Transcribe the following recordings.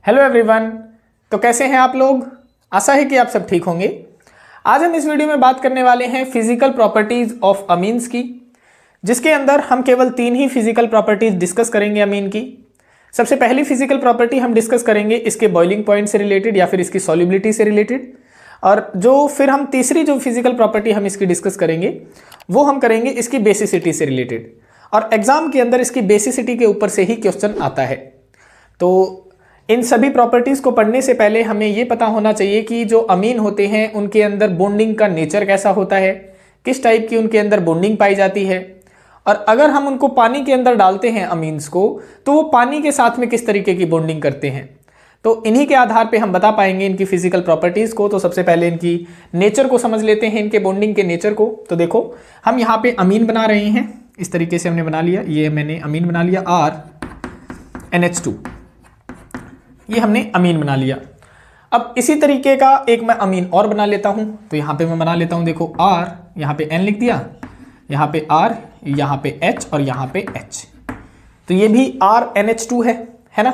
Hello everyone. तो कैसे हैं आप लोग? आशा है कि आप सब ठीक होंगे। आज हम इस वीडियो में बात करने वाले हैं फिजिकल प्रॉपर्टीज ऑफ अमीन्स की, जिसके अंदर हम केवल 3 ही फिजिकल प्रॉपर्टीज डिस्कस करेंगे अमीन की। सबसे पहली फिजिकल प्रॉपर्टी हम डिस्कस करेंगे इसके बॉइलिंग पॉइंट से रिलेटेड या फिर इसकी सॉल्युबिलिटी से रिलेटेड, और जो फिर हम तीसरी जो फिजिकल प्रॉपर्टी हम इसकी डिस्कस करेंगे वो हम करेंगे इसकी बेसिसिटी से रिलेटेड, और एग्जाम के अंदर इसकी बेसिसिटी के ऊपर से ही क्वेश्चन आता है। तो इन सभी प्रॉपर्टीज़ को पढ़ने से पहले हमें ये पता होना चाहिए कि जो अमीन होते हैं उनके अंदर बॉन्डिंग का नेचर कैसा होता है, किस टाइप की उनके अंदर बॉन्डिंग पाई जाती है, और अगर हम उनको पानी के अंदर डालते हैं अमीन्स को तो वो पानी के साथ में किस तरीके की बॉन्डिंग करते हैं। तो इन्हीं के आधार पे हम बता पाएंगे इनकी फिजिकल प्रॉपर्टीज़ को। तो सबसे पहले इनकी नेचर को समझ लेते हैं, इनके बॉन्डिंग के नेचर को। तो देखो, हम यहाँ पे अमीन बना रहे हैं, इस तरीके से हमने बना लिया। ये मैंने अमीन बना लिया RNH2, ये हमने अमीन बना लिया। अब इसी तरीके का एक मैं अमीन और बना लेता हूं। तो यहां पे मैं बना लेता हूं, देखो R, यहां पे N लिख दिया, यहां पे R, यहां पे H और यहां पे H। तो ये भी RNH2 है ना।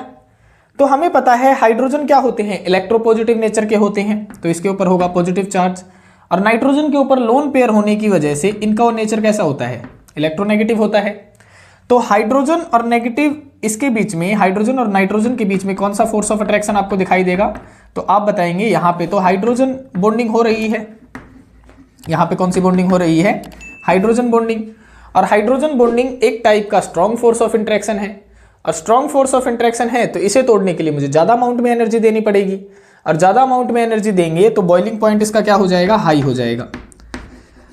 तो हमें पता है हाइड्रोजन क्या होते हैं, इलेक्ट्रोपॉजिटिव नेचर के होते हैं, तो इसके ऊपर होगा पॉजिटिव चार्ज। और नाइट्रोजन के ऊपर लोन पेयर होने की वजह से इनका वो नेचर कैसा होता है, इलेक्ट्रोनेगेटिव होता है। तो हाइड्रोजन और नेगेटिव, इसके बीच में हाइड्रोजन और नाइट्रोजन के बीच में कौन सा फोर्स ऑफ अट्रैक्शन आपको दिखाई देगा? तो आप बताएंगे यहाँ पे तो हाइड्रोजन बॉन्डिंग हो रही है। यहाँ पे कौन सी बॉन्डिंग हो रही है? Hydrogen bonding. और हाइड्रोजन बॉन्डिंग एक टाइप का स्ट्रॉन्ग फोर्स ऑफ इंटरेक्शन है, और स्ट्रॉन्ग फोर्स ऑफ इंटरेक्शन है तो इसे तोड़ने के लिए मुझे ज्यादा अमाउंट में एनर्जी देनी पड़ेगी, और ज्यादा अमाउंट में एनर्जी देंगे तो बॉइलिंग पॉइंट इसका क्या हो जाएगा, हाई हो जाएगा।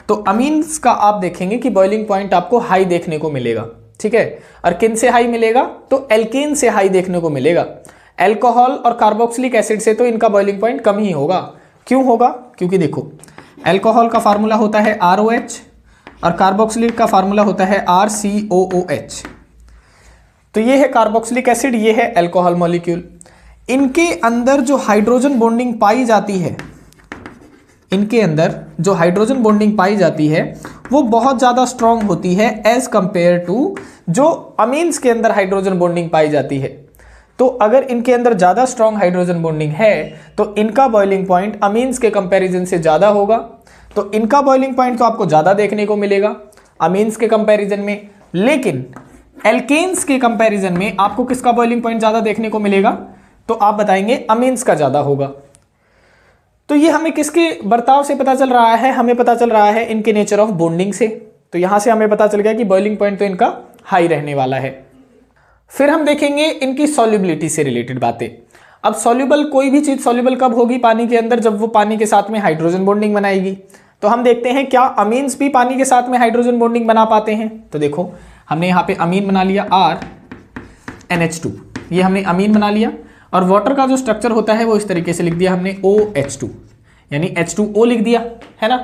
तो अमीन्स का आप देखेंगे कि बॉइलिंग पॉइंट आपको हाई देखने को मिलेगा, ठीक है। और किन से हाई मिलेगा? तो एल्केन से हाई देखने को मिलेगा। अल्कोहल और कार्बोक्सिलिक एसिड से तो इनका बॉइलिंग पॉइंट कम ही होगा। क्यों होगा? क्योंकि देखो, अल्कोहल का फार्मूला होता है ROH और कार्बोक्सिलिक का फार्मूला होता है RCOOH। तो ये है कार्बोक्सिलिक एसिड, ये है अल्कोहल मॉलिक्यूल। इनके अंदर जो हाइड्रोजन बॉन्डिंग पाई जाती है, इनके अंदर जो हाइड्रोजन बॉन्डिंग पाई जाती है वो बहुत ज़्यादा स्ट्रॉन्ग होती है एज कंपेयर टू जो अमीन्स के अंदर हाइड्रोजन बॉन्डिंग पाई जाती है। तो अगर इनके अंदर ज़्यादा स्ट्रॉन्ग हाइड्रोजन बॉन्डिंग है तो इनका बॉइलिंग पॉइंट अमीन्स के कंपैरिजन से ज़्यादा होगा। तो इनका बॉइलिंग पॉइंट तो आपको ज़्यादा देखने को मिलेगा अमीन्स के कंपैरिजन में, लेकिन एल्केन्स के कंपैरिजन में आपको किसका बॉइलिंग पॉइंट ज़्यादा देखने को मिलेगा? तो आप बताएंगे अमीन्स का ज़्यादा होगा। तो ये हमें किसके बर्ताव से पता चल रहा है? हमें पता चल रहा है इनके नेचर ऑफ बॉन्डिंग से। तो यहां से हमें पता चल गया कि बॉइलिंग पॉइंट तो इनका हाई रहने वाला है। फिर हम देखेंगे इनकी सॉल्युबिलिटी से रिलेटेड बातें। अब सॉल्युबल, कोई भी चीज सॉल्युबल कब होगी पानी के अंदर? जब वो पानी के साथ में हाइड्रोजन बॉन्डिंग बनाएगी। तो हम देखते हैं क्या अमीन्स भी पानी के साथ में हाइड्रोजन बॉन्डिंग बना पाते हैं। तो देखो, हमने यहाँ पे अमीन बना लिया RNH2, ये हमने अमीन बना लिया। और वाटर का जो स्ट्रक्चर होता है वो इस तरीके से लिख दिया हमने OH2, यानी H2O लिख दिया, है ना।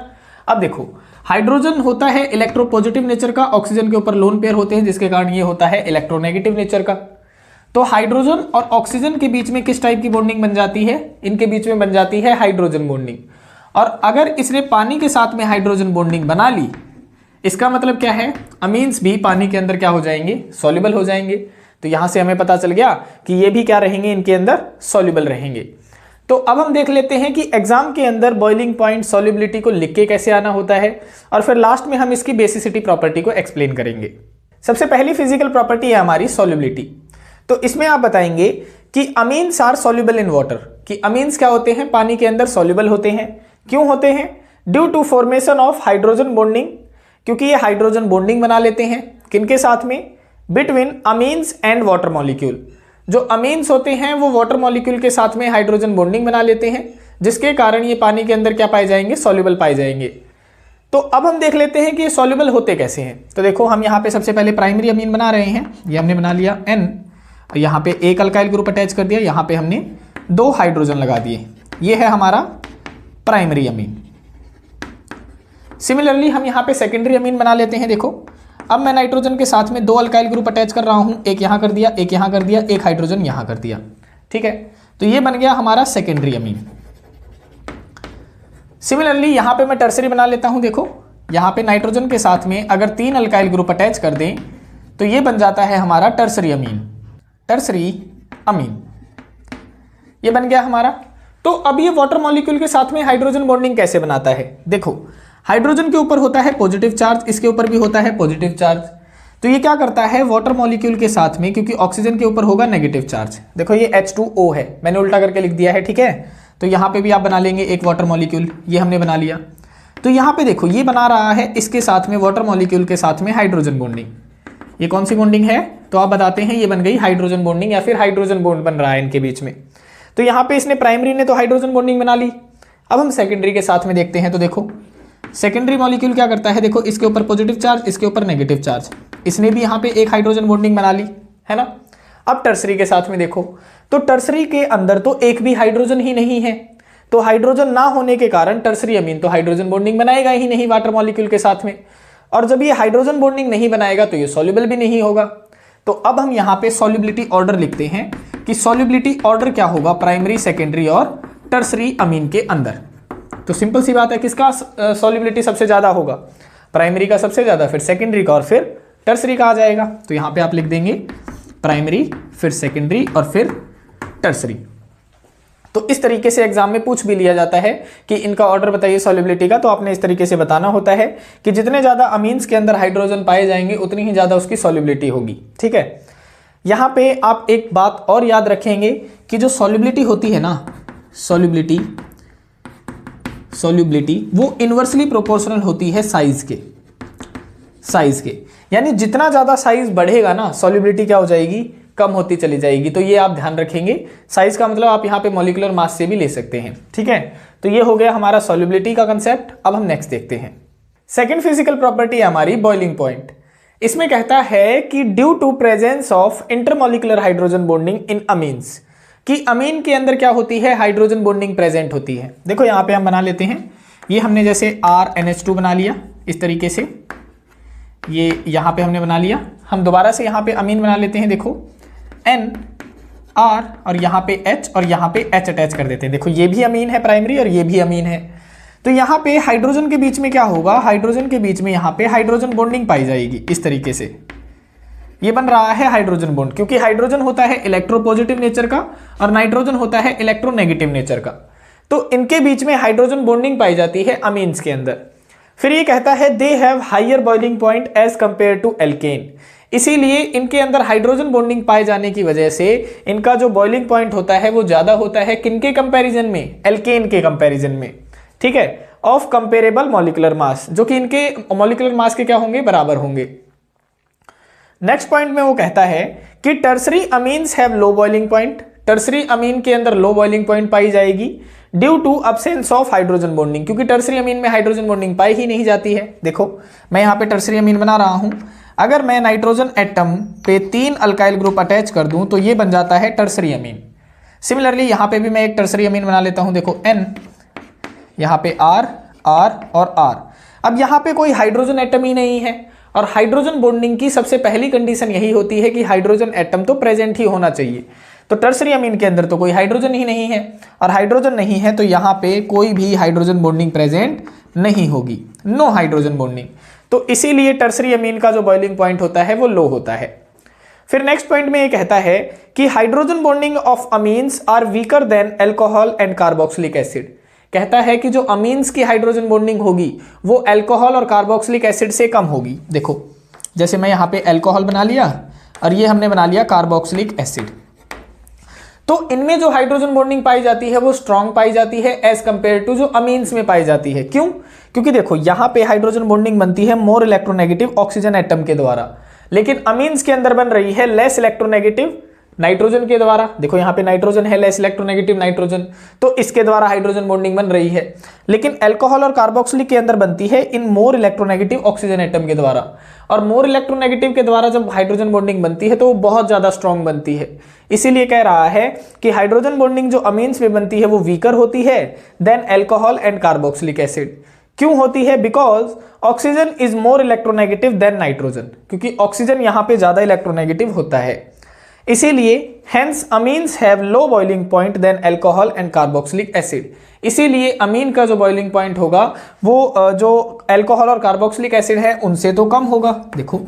अब देखो, हाइड्रोजन होता है इलेक्ट्रोपॉजिटिव नेचर का, ऑक्सीजन के ऊपर लोन पेयर होते हैं जिसके कारण ये होता है इलेक्ट्रोनेगेटिव नेचर का। तो हाइड्रोजन और ऑक्सीजन के बीच में किस टाइप की बॉन्डिंग बन जाती है? इनके बीच में बन जाती है हाइड्रोजन बॉन्डिंग। और अगर इसने पानी के साथ में हाइड्रोजन बॉन्डिंग बना ली, इसका मतलब क्या है? अमीन्स भी पानी के अंदर क्या हो जाएंगे? सॉल्युबल हो जाएंगे। तो यहां से हमें पता चल गया कि ये भी क्या रहेंगे, इनके अंदर सॉल्युबल रहेंगे। तो अब हम देख लेते हैं कि एग्जाम के अंदर बॉइलिंग पॉइंट सॉल्युबिलिटी को लिख के कैसे आना होता है, और फिर लास्ट में हम इसकी बेसिसिटी प्रॉपर्टी को एक्सप्लेन करेंगे। सबसे पहली फिजिकल प्रॉपर्टी है हमारी सॉल्युबिलिटी। तो इसमें आप बताएंगे कि amines are soluble in water, कि अमीन्स क्या होते हैं? पानी के अंदर सॉल्युबल होते हैं। क्यों होते हैं? Due to formation of hydrogen bonding, क्योंकि ये हाइड्रोजन बॉन्डिंग बना लेते हैं किनके साथ में? Between amines and water molecule. जो अमीन्स होते हैं वो वाटर मॉलिक्यूल के साथ में हाइड्रोजन बॉन्डिंग बना लेते हैं, जिसके कारण ये पानी के अंदर क्या पाए जाएंगे? सॉल्युबल पाए जाएंगे। तो अब हम देख लेते हैं कि ये सॉल्युबल होते कैसे हैं। तो देखो, हम यहाँ पे सबसे पहले प्राइमरी अमीन बना रहे हैं। ये हमने बना लिया N, यहाँ पे एक अल्काइल ग्रुप अटैच कर दिया, यहाँ पे हमने 2 हाइड्रोजन लगा दिए। ये है हमारा प्राइमरी अमीन। सिमिलरली हम यहाँ पे सेकेंडरी अमीन बना लेते हैं। देखो, अब मैं नाइट्रोजन के साथ में 2 अल्काइल ग्रुप अटैच कर रहा हूं, एक यहां कर दिया, एक यहां कर दिया, एक हाइड्रोजन यहां कर दिया, ठीक है। तो ये बन गया हमारा सेकेंडरी अमीन। सिमिलरली यहां पे मैं टर्सरी बना लेता हूं। देखो, यहां पे नाइट्रोजन के साथ में अगर 3 अल्काइल ग्रुप अटैच कर दें तो ये बन जाता है हमारा टर्सरी अमीन, टर्सरी अमीन। ये बन गया हमारा। तो अब ये वाटर मॉलिक्यूल के साथ में हाइड्रोजन बॉन्डिंग कैसे बनाता है? देखो, हाइड्रोजन के ऊपर होता है पॉजिटिव चार्ज, इसके ऊपर भी होता है पॉजिटिव चार्ज। तो ये क्या करता है वाटर मॉलिक्यूल के साथ में, क्योंकि ऑक्सीजन के ऊपर होगा नेगेटिव चार्ज। देखो ये H2O है, मैंने उल्टा करके लिख दिया है, ठीक है। तो यहाँ पे भी आप बना लेंगे एक वाटर मॉलिक्यूल, ये हमने बना लिया। तो यहाँ पे देखो ये बना रहा है इसके साथ में वाटर मॉलिक्यूल के साथ में हाइड्रोजन बॉन्डिंग। ये कौन सी बॉन्डिंग है? तो आप बताते हैं, ये बन गई हाइड्रोजन बॉन्डिंग या फिर हाइड्रोजन बॉन्ड बन रहा है इनके बीच में। तो यहाँ पे इसने प्राइमरी ने तो हाइड्रोजन बॉन्डिंग बना ली। अब हम सेकेंडरी के साथ में देखते हैं। तो देखो सेकेंडरी मॉलिक्यूल क्या करता है, देखो इसके ऊपर पॉजिटिव चार्ज, इसके ऊपर नेगेटिव चार्ज, इसने भी यहाँ पे एक हाइड्रोजन बॉन्डिंग बना ली, है ना। अब टर्सरी के साथ में देखो, तो टर्सरी के अंदर तो एक भी हाइड्रोजन ही नहीं है, तो हाइड्रोजन ना होने के कारण टर्सरी अमीन तो हाइड्रोजन बॉन्डिंग बनाएगा ही नहीं वाटर मॉलिक्यूल के साथ में। और जब ये हाइड्रोजन बॉन्डिंग नहीं बनाएगा तो ये सॉल्युबल भी नहीं होगा। तो अब हम यहाँ पे सॉल्युबिलिटी ऑर्डर लिखते हैं कि सॉल्युबिलिटी ऑर्डर क्या होगा प्राइमरी, सेकेंडरी और टर्सरी अमीन के अंदर। तो सिंपल सी बात है, किसका सॉल्युबिलिटी सबसे ज्यादा होगा? प्राइमरी का सबसे ज्यादा, फिर सेकेंडरी का और फिर टर्सरी का आ जाएगा। तो यहाँ पे आप लिख देंगे प्राइमरी, फिर सेकेंडरी और फिर टर्सरी। तो इस तरीके से एग्जाम में पूछ भी लिया जाता है कि इनका ऑर्डर बताइए सॉल्युबिलिटी का। तो आपने इस तरीके से बताना होता है कि जितने ज्यादा अमीन्स के अंदर हाइड्रोजन पाए जाएंगे उतनी ही ज्यादा उसकी सॉल्युबिलिटी होगी, ठीक है। यहाँ पे आप एक बात और याद रखेंगे कि जो सॉल्युबिलिटी होती है ना, सॉल्युबिलिटी वो इनवर्सली प्रोपोर्शनल होती है साइज के। यानी जितना ज्यादा साइज बढ़ेगा ना, सॉल्युबिलिटी क्या हो जाएगी? कम होती चली जाएगी। तो ये आप ध्यान रखेंगे। साइज का मतलब आप यहाँ पे मॉलिक्यूलर मास से भी ले सकते हैं, ठीक है। तो ये हो गया हमारा सॉल्युबिलिटी का कंसेप्ट। अब हम नेक्स्ट देखते हैं। सेकेंड फिजिकल प्रॉपर्टी है हमारी बॉइलिंग पॉइंट। इसमें कहता है कि due to presence of intermolecular hydrogen bonding in amines, कि अमीन के अंदर क्या होती है? हाइड्रोजन बॉन्डिंग प्रेजेंट होती है। देखो यहाँ पे हम बना लेते हैं, ये हमने जैसे RNH2 बना लिया इस तरीके से, ये यहाँ पे हमने बना लिया। हम दोबारा से यहाँ पे अमीन बना लेते हैं, देखो N R और यहाँ पे H और यहाँ पे H अटैच कर देते हैं। देखो ये भी अमीन है प्राइमरी और ये भी अमीन है। तो यहाँ पे हाइड्रोजन के बीच में क्या होगा? हाइड्रोजन के बीच में यहाँ पे हाइड्रोजन बॉन्डिंग पाई जाएगी इस तरीके से। ये बन रहा है हाइड्रोजन बॉन्ड, क्योंकि हाइड्रोजन होता है इलेक्ट्रोपॉजिटिव नेचर का और नाइट्रोजन होता है इलेक्ट्रोनेगेटिव नेचर का। तो इनके बीच में हाइड्रोजन बॉन्डिंग पाई जाती है अमीन्स के अंदर। फिर ये कहता है they have higher boiling point as compare to alkane. इसीलिए इनके अंदर हाइड्रोजन बॉन्डिंग पाए जाने की वजह से इनका जो बॉइलिंग पॉइंट होता है वो ज्यादा होता है किनके कंपैरिजन में? एल्केन के कंपैरिजन में, ठीक है। ऑफ कंपेरेबल मॉलिक्यूलर मास, जो कि इनके मॉलिक्यूलर मास के क्या होंगे? बराबर होंगे। नेक्स्ट पॉइंट में वो कहता है कि tertiary amines have low boiling point. Tertiary amine के अंदर लो बॉइलिंग पॉइंट पाई जाएगी due to absence of hydrogen bonding, क्योंकि टर्सरी अमीन में हाइड्रोजन बॉन्डिंग पाई ही नहीं जाती है। देखो मैं यहाँ पे टर्सरी अमीन बना रहा हूं, अगर मैं नाइट्रोजन एटम पे 3 अल्काइल ग्रुप अटैच कर दूं तो ये बन जाता है टर्सरी अमीन। सिमिलरली यहाँ पे भी मैं एक टर्सरी अमीन बना लेता हूं, देखो N, यहाँ पे R और R। अब यहाँ पे कोई हाइड्रोजन एटम ही नहीं है, और हाइड्रोजन बॉन्डिंग की सबसे पहली कंडीशन यही होती है कि हाइड्रोजन एटम तो प्रेजेंट ही होना चाहिए। तो टर्सरी अमीन के अंदर तो कोई हाइड्रोजन ही नहीं है, और हाइड्रोजन नहीं है तो यहाँ पे कोई भी हाइड्रोजन बॉन्डिंग प्रेजेंट नहीं होगी, नो हाइड्रोजन बॉन्डिंग। तो इसीलिए टर्सरी अमीन का जो बॉइलिंग पॉइंट होता है वो लो होता है। फिर नेक्स्ट पॉइंट में ये कहता है कि hydrogen bonding of amines are weaker than alcohol and carboxylic acid. कहता है कि जो अमीन्स की हाइड्रोजन बॉन्डिंग होगी वो अल्कोहल और कार्बोक्सिलिक एसिड से कम होगी। देखो जैसे मैं यहाँ पे अल्कोहल बना लिया और ये हमने बना लिया कार्बोक्सिलिक एसिड। तो इनमें जो हाइड्रोजन बॉन्डिंग पाई जाती है वो स्ट्रॉन्ग पाई जाती है एज कंपेयर टू जो अमीन्स में पाई जाती है। क्यों? क्योंकि देखो यहाँ पे हाइड्रोजन बॉन्डिंग बनती है मोर इलेक्ट्रोनेगेटिव ऑक्सीजन एटम के द्वारा, लेकिन अमीन्स के अंदर बन रही है लेस इलेक्ट्रोनेगेटिव नाइट्रोजन के द्वारा। देखो यहाँ पे नाइट्रोजन है, लेस इलेक्ट्रोनेगेटिव नाइट्रोजन, तो इसके द्वारा हाइड्रोजन बॉन्डिंग बन रही है। लेकिन अल्कोहल और कार्बोक्सिलिक के अंदर बनती है इन मोर इलेक्ट्रोनेगेटिव ऑक्सीजन एटम के द्वारा, और मोर इलेक्ट्रोनेगेटिव के द्वारा जब हाइड्रोजन बॉन्डिंग बनती है तो वो बहुत ज्यादा स्ट्रॉन्ग बनती है। इसीलिए कह रहा है कि हाइड्रोजन बॉन्डिंग जो अमीन्स में बनती है वो वीकर होती है than alcohol and carboxylic acid. क्यों होती है? Because oxygen is more electronegative than nitrogen, क्योंकि ऑक्सीजन यहाँ पे ज्यादा इलेक्ट्रोनेगेटिव होता है। इसीलिए hence amines have low boiling point than alcohol and carboxylic acid. इसीलिए अमीन का जो बॉइलिंग पॉइंट होगा वो जो अल्कोहल और कार्बोक्सिलिक एसिड है उनसे तो कम होगा। देखो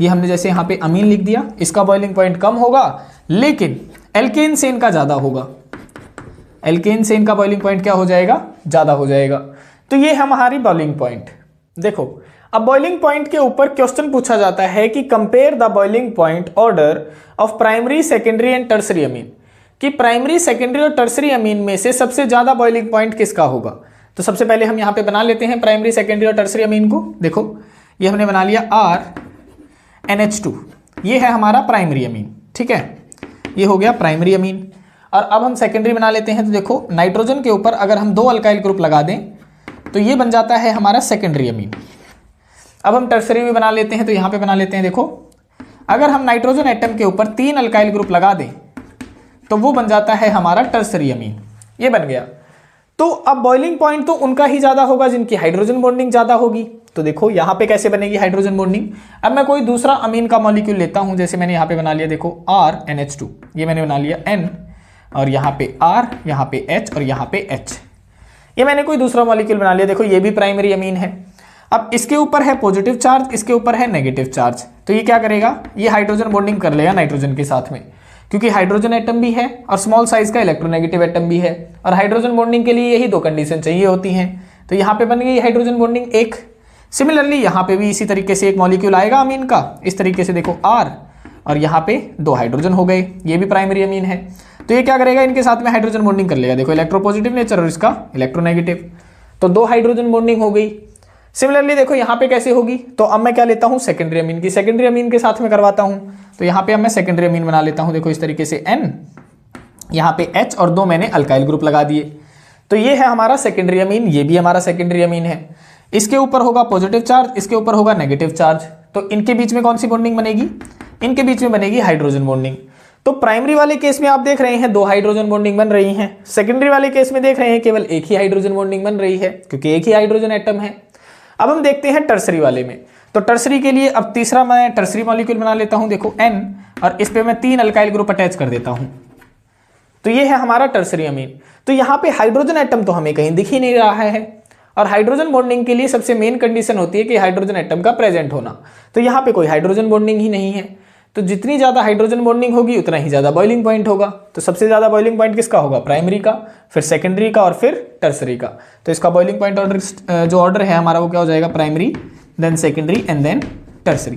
ये हमने जैसे यहाँ पे अमीन लिख दिया, इसका बॉइलिंग पॉइंट कम होगा, लेकिन एल्केन से इनका ज्यादा होगा। एल्केन से इनका बॉइलिंग पॉइंट क्या हो जाएगा, ज़्यादा हो जाएगा। तो ये है हमारी बॉइलिंग पॉइंट। देखो अब बॉइलिंग पॉइंट के ऊपर क्वेश्चन पूछा जाता है कि compare the boiling point order of primary, secondary and tertiary amine, कि प्राइमरी, सेकेंडरी और टर्सरी अमीन में से सबसे ज़्यादा बॉइलिंग पॉइंट किसका होगा। तो सबसे पहले हम यहाँ पे बना लेते हैं प्राइमरी, सेकेंडरी और टर्सरी अमीन को। देखो ये हमने बना लिया RNH2, ये है हमारा प्राइमरी अमीन, ठीक है, ये हो गया प्राइमरी अमीन। और अब हम सेकेंडरी बना लेते हैं। तो देखो नाइट्रोजन के ऊपर अगर हम 2 अल्काइल ग्रुप लगा दें तो ये बन जाता है हमारा सेकेंडरी अमीन। अब हम टर्सरी भी बना लेते हैं, तो यहाँ पे बना लेते हैं। देखो अगर हम नाइट्रोजन एटम के ऊपर 3 अल्काइल ग्रुप लगा दें तो वो बन जाता है हमारा टर्सरी अमीन, ये बन गया। तो अब बॉइलिंग पॉइंट तो उनका ही ज़्यादा होगा जिनकी हाइड्रोजन बॉन्डिंग ज़्यादा होगी। तो देखो यहाँ पे कैसे बनेगी हाइड्रोजन बॉन्डिंग। अब मैं कोई दूसरा अमीन का मॉलिक्यूल लेता हूँ, जैसे मैंने यहाँ पे बना लिया, देखो RNH2, ये मैंने बना लिया N, और यहाँ पे R, यहाँ पे H और यहाँ पे H, ये मैंने कोई दूसरा मॉलिक्यूल बना लिया। देखो ये भी प्राइमरी अमीन है। अब इसके ऊपर है पॉजिटिव चार्ज, इसके ऊपर है नेगेटिव चार्ज, तो ये क्या करेगा, ये हाइड्रोजन बॉन्डिंग कर लेगा नाइट्रोजन के साथ में, क्योंकि हाइड्रोजन एटम भी है और स्मॉल साइज का इलेक्ट्रोनेगेटिव एटम भी है, और हाइड्रोजन बॉन्डिंग के लिए यही 2 कंडीशन चाहिए होती हैं। तो यहाँ पे बन गई हाइड्रोजन बॉन्डिंग 1। सिमिलरली यहाँ पे भी इसी तरीके से एक मॉलिक्यूल आएगा अमीन का, इस तरीके से देखो R, और यहाँ पे 2 हाइड्रोजन हो गए, ये भी प्राइमरी अमीन है। तो ये क्या करेगा, इनके साथ में हाइड्रोजन बॉन्डिंग कर लेगा। देखो इलेक्ट्रोपॉजिटिव नेचर और इसका इलेक्ट्रोनेगेटिव, तो 2 हाइड्रोजन बॉन्डिंग हो गई। सिमिलरली देखो यहाँ पे कैसे होगी, तो अब मैं क्या लेता हूँ, सेकेंडरी अमीन की, सेकेंडरी अमीन के साथ में करवाता हूँ। तो यहाँ पे अब मैं सेकेंडरी अमीन बना लेता हूँ। देखो इस तरीके से N, यहाँ पे H और 2 मैंने अल्काइल ग्रुप लगा दिए। तो ये है हमारा सेकेंडरी अमीन, ये भी हमारा सेकेंडरी अमीन है। इसके ऊपर होगा पॉजिटिव चार्ज, इसके ऊपर होगा नेगेटिव चार्ज, तो इनके बीच में कौन सी बॉन्डिंग बनेगी, इनके बीच में बनेगी हाइड्रोजन बॉन्डिंग। तो प्राइमरी वाले केस में आप देख रहे हैं 2 हाइड्रोजन बॉन्डिंग बन रही हैं, सेकेंडरी वाले केस में देख रहे हैं केवल 1 ही हाइड्रोजन बॉन्डिंग बन रही है, क्योंकि 1 ही हाइड्रोजन एटम है। अब हम देखते हैं टर्सरी वाले में। तो टर्सरी के लिए अब तीसरा मैं टर्सरी मॉलिक्यूल बना लेता हूं, देखो N, और इस पे मैं 3 अल्काइल ग्रुप अटैच कर देता हूं। तो ये है हमारा टर्सरी अमीन। तो यहाँ पे हाइड्रोजन एटम तो हमें कहीं दिख ही नहीं रहा है, और हाइड्रोजन बॉन्डिंग के लिए सबसे मेन कंडीशन होती है कि हाइड्रोजन एटम का प्रेजेंट होना। तो यहाँ पे कोई हाइड्रोजन बॉन्डिंग ही नहीं है, तो जितनी ज़्यादा हाइड्रोजन बॉन्डिंग होगी उतना ही ज़्यादा बॉइलिंग पॉइंट होगा। तो सबसे ज़्यादा बॉइलिंग पॉइंट किसका होगा, प्राइमरी का, फिर सेकेंडरी का और फिर टर्सरी का। तो इसका बॉइलिंग पॉइंट ऑर्डर जो ऑर्डर है हमारा वो क्या हो जाएगा, primary, then secondary and then tertiary.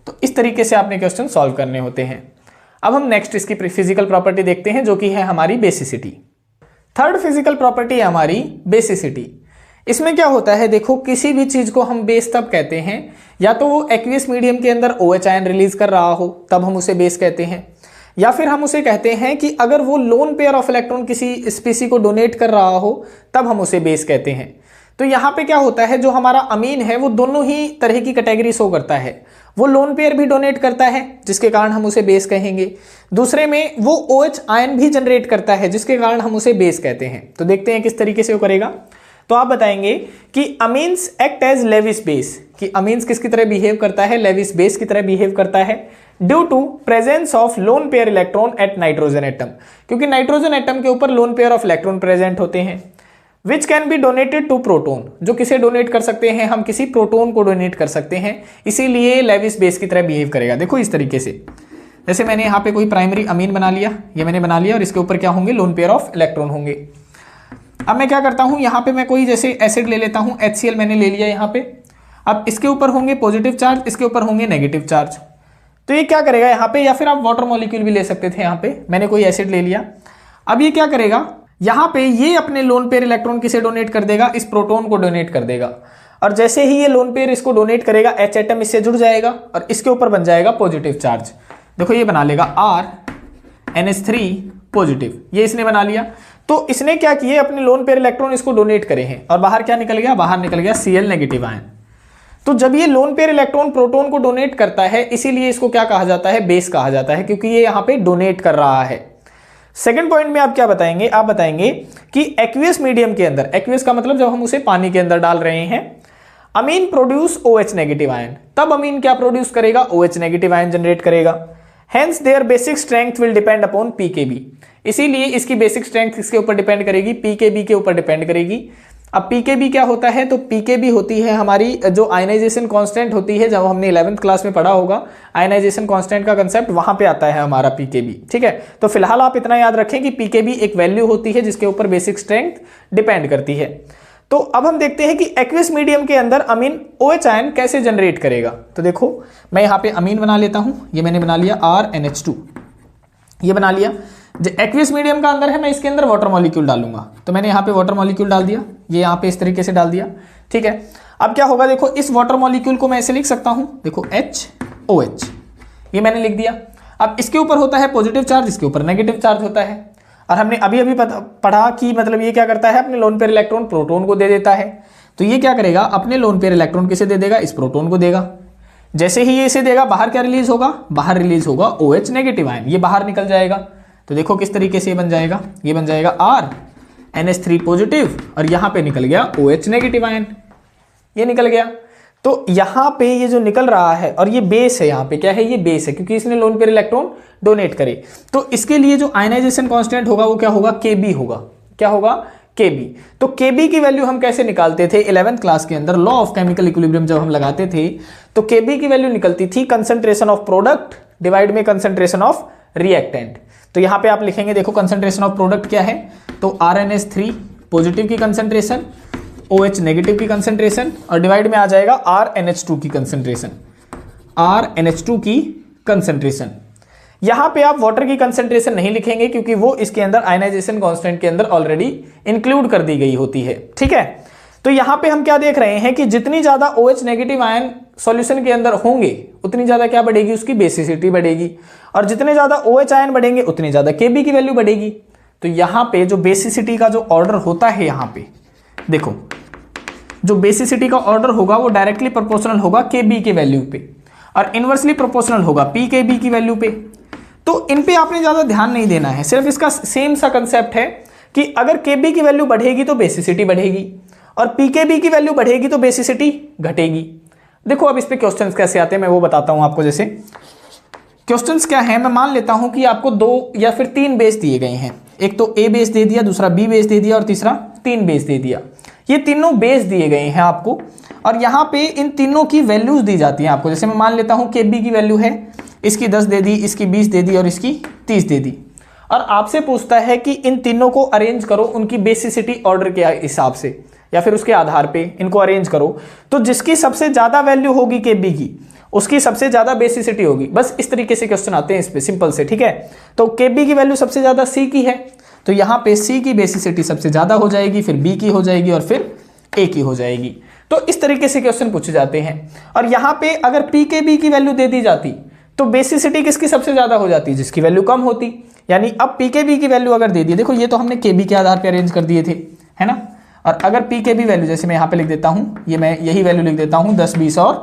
तो इस तरीके से आपने क्वेश्चन सॉल्व करने होते हैं। अब हम नेक्स्ट इसकी फिजिकल प्रॉपर्टी देखते हैं, जो कि है हमारी बेसिसिटी। थर्ड फिजिकल प्रॉपर्टी है हमारी बेसिसिटी। इसमें क्या होता है, देखो किसी भी चीज को हम बेस तब कहते हैं या तो वो एक्वियस मीडियम के अंदर OH आयन रिलीज कर रहा हो तब हम उसे बेस कहते हैं, या फिर हम उसे कहते हैं कि अगर वो लोन पेयर ऑफ इलेक्ट्रॉन किसी स्पीसी को डोनेट कर रहा हो तब हम उसे बेस कहते हैं। तो यहाँ पे क्या होता है, जो हमारा अमीन है वो दोनों ही तरह की कैटेगरी शो करता है। वो लोन पेयर भी डोनेट करता है जिसके कारण हम उसे बेस कहेंगे, दूसरे में वो OH आयन भी जनरेट करता है जिसके कारण हम उसे बेस कहते हैं। तो देखते हैं किस तरीके से वो करेगा। तो आप बताएंगे कि amines act as Lewis base, कि अमीन्स किसकी तरह बिहेव करता है, लेविस बेस की तरह बिहेव करता है, due to presence of lone pair electron at nitrogen atom, क्योंकि नाइट्रोजन एटम के ऊपर lone pair of electron present होते हैं। Which can be donated to proton, जो किसे डोनेट कर सकते हैं, हम किसी प्रोटोन को डोनेट कर सकते हैं, इसीलिए लेविस बेस की तरह बिहेव करेगा। देखो इस तरीके से, जैसे मैंने यहाँ पे कोई प्राइमरी अमीन बना लिया, ये मैंने बना लिया, और इसके ऊपर क्या होंगे, लोन पेयर ऑफ इलेक्ट्रॉन होंगे। अब मैं क्या करता हूँ, यहाँ पे मैं कोई जैसे एसिड ले लेता हूँ, HCl मैंने ले लिया यहाँ पे। अब इसके ऊपर होंगे पॉजिटिव चार्ज, इसके ऊपर होंगे नेगेटिव चार्ज। तो ये क्या करेगा यहाँ पे, या फिर आप वाटर मॉलिक्यूल भी ले सकते थे। यहाँ पे मैंने कोई एसिड ले लिया, अब ये क्या करेगा, यहाँ पे ये अपने लोन पेयर इलेक्ट्रॉन किसे डोनेट कर देगा, इस प्रोटोन को डोनेट कर देगा। और जैसे ही ये लोन पेयर इसको डोनेट करेगा, H एटम इससे जुड़ जाएगा और इसके ऊपर बन जाएगा पॉजिटिव चार्ज। देखो ये बना लेगा RNH3 पॉजिटिव, ये इसने बना लिया। तो इसने क्या किए, अपने लोन पेयर इलेक्ट्रॉन इसको डोनेट करे हैं, और बाहर क्या निकल गया, बाहर निकल गया Cl नेगेटिव आयन। तो जब ये लोन पेयर इलेक्ट्रॉन प्रोटोन को डोनेट करता है, इसीलिए इसको क्या कहा जाता है, बेस कहा जाता है, क्योंकि ये यहाँ पे डोनेट कर रहा है। सेकंड पॉइंट में आप क्या बताएंगे, आप बताएंगे कि एक्वियस मीडियम के अंदर, एक्वियस का मतलब जब हम उसे पानी के अंदर डाल रहे हैं, amine produce OH negative ion, तब अमीन क्या प्रोड्यूस करेगा, OH नेगेटिव आयन जनरेट करेगा। Hence their basic strength will depend upon pKb, इसीलिए इसकी बेसिक स्ट्रेंथ किसके ऊपर डिपेंड करेगी, पीकेबी के ऊपर डिपेंड करेगी। अब pKb क्या होता है, तो pKb होती है हमारी जो आयनाइजेशन कांस्टेंट होती है, जब हमने 11th क्लास में पढ़ा होगा आयनाइजेशन कांस्टेंट का कंसेप्ट, वहां पे आता है हमारा pKb। ठीक है, तो फिलहाल आप इतना याद रखें कि pKb एक वैल्यू होती है जिसके ऊपर बेसिक स्ट्रेंथ डिपेंड करती है। तो अब हम देखते हैं कि एक्वियस मीडियम के अंदर अमीन OH आयन कैसे जनरेट करेगा। तो देखो मैं यहाँ पे अमीन बना लेता हूं, ये मैंने बना लिया RNH2, ये बना लिया। जो एक्वियस मीडियम का अंदर है मैं इसके अंदर वाटर मॉलिक्यूल डालूंगा, तो मैंने यहाँ पे वाटर मॉलिक्यूल डाल दिया, ये यहाँ पे इस तरीके से डाल दिया। ठीक है, अब क्या होगा, देखो इस वाटर मॉलिक्यूल को मैं ऐसे लिख सकता हूँ, देखो HOH, ये मैंने लिख दिया। अब इसके ऊपर होता है पॉजिटिव चार्ज, इसके ऊपर नेगेटिव चार्ज होता है, और हमने अभी अभी पढ़ा कि मतलब ये क्या करता है, अपने लोन पेयर इलेक्ट्रॉन प्रोटॉन को दे देता है। तो ये क्या करेगा, अपने लोन पेयर इलेक्ट्रॉन किसे दे देगा, इस प्रोटॉन को देगा। जैसे ही ये इसे देगा, बाहर क्या रिलीज होगा, बाहर रिलीज होगा OH नेगेटिव आयन, ये बाहर निकल जाएगा। तो देखो किस तरीके से ये बन जाएगा, ये बन जाएगा RNH3 पॉजिटिव, और यहां पे निकल गया OH नेगेटिव आयन, ये निकल गया। तो यहां पे ये जो निकल रहा है, और ये बेस है, यहां पे क्या है, ये बेस है, क्योंकि इसने लोन पेयर इलेक्ट्रॉन डोनेट करे। तो इसके लिए जो आयनाइजेशन कांस्टेंट होगा वो क्या होगा, Kb होगा। क्या होगा, Kb। तो Kb की वैल्यू हम कैसे निकालते थे 11th क्लास के अंदर, लॉ ऑफ केमिकल इक्विलिब्रियम जब हम लगाते थे, तो Kb की वैल्यू निकलती थी कंसंट्रेशन ऑफ प्रोडक्ट डिवाइड में कंसंट्रेशन ऑफ रिएक्टेंट। तो यहां पे आप लिखेंगे, देखो कंसंट्रेशन ऑफ प्रोडक्ट क्या है, तो RNH3 पॉजिटिव की कंसंट्रेशन, OH नेगेटिव की कंसंट्रेशन, और डिवाइड में आ जाएगा RNH2 की कंसंट्रेशन, RNH2 की कंसंट्रेशन। यहां पे आप वाटर की कंसंट्रेशन नहीं लिखेंगे, क्योंकि वो इसके अंदर आयनाइजेशन कांस्टेंट के अंदर ऑलरेडी इंक्लूड कर दी गई होती है। ठीक है, तो यहां पे हम क्या देख रहे हैं कि जितनी ज्यादा OH नेगेटिव आयन सॉल्यूशन के अंदर होंगे, उतनी ज्यादा क्या बढ़ेगी, उसकी बेसिसिटी बढ़ेगी, और जितने ज्यादा OH आयन बढ़ेंगे उतनी ज्यादा Kb की वैल्यू बढ़ेगी। तो यहां पे जो बेसिसिटी का जो ऑर्डर होता है, यहां पे देखो जो बेसिसिटी का ऑर्डर होगा वो डायरेक्टली प्रोपोर्शनल होगा Kb के वैल्यू पे, और इनवर्सली प्रोपोर्शनल होगा pKb की वैल्यू पे। तो इन पे आपने ज्यादा ध्यान नहीं देना है, सिर्फ इसका सेम सा कंसेप्ट है कि अगर Kb की वैल्यू बढ़ेगी तो बेसिसिटी बढ़ेगी, और pKb की वैल्यू बढ़ेगी तो बेसिसिटी घटेगी। देखो अब इस पे क्वेश्चंस कैसे आते हैं मैं वो बताता हूं आपको। जैसे क्वेश्चंस क्या है, मैं मान लेता हूं कि आपको 2 या फिर 3 बेस दिए गए हैं, एक तो A बेस दे दिया, दूसरा B बेस दे दिया, और तीसरा 3 बेस दे दिया। ये तीनों बेस दिए गए हैं आपको, और यहाँ पे इन तीनों की वैल्यूज दी जाती हैं आपको। जैसे मैं मान लेता हूँ Kb की वैल्यू है, इसकी 10 दे दी, इसकी 20 दे दी, और इसकी 30 दे दी, और आपसे पूछता है कि इन तीनों को अरेंज करो उनकी बेसिसिटी ऑर्डर के हिसाब से, या फिर उसके आधार पे इनको अरेंज करो। तो जिसकी सबसे ज्यादा वैल्यू होगी Kb की, उसकी सबसे ज्यादा बेसिसिटी होगी। बस इस तरीके से क्वेश्चन आते हैं इस पे, सिंपल से। ठीक है, तो Kb की वैल्यू सबसे ज्यादा C की है, तो यहाँ पे C की बेसिसिटी सबसे ज्यादा हो जाएगी, फिर B की हो जाएगी, और फिर A की हो जाएगी। तो इस तरीके से क्वेश्चन पूछे जाते हैं। और यहाँ पे अगर pKb की वैल्यू दे दी जाती तो बेसिसिटी किसकी सबसे ज्यादा हो जाती, जिसकी वैल्यू कम होती। यानी अब pKb की वैल्यू अगर दे दी, देखो ये तो हमने Kb के आधार पे अरेंज कर दिए थे, है ना। और अगर pKb वैल्यू, जैसे मैं यहाँ पे लिख देता हूँ, ये मैं यही वैल्यू लिख देता हूँ 10, 20 और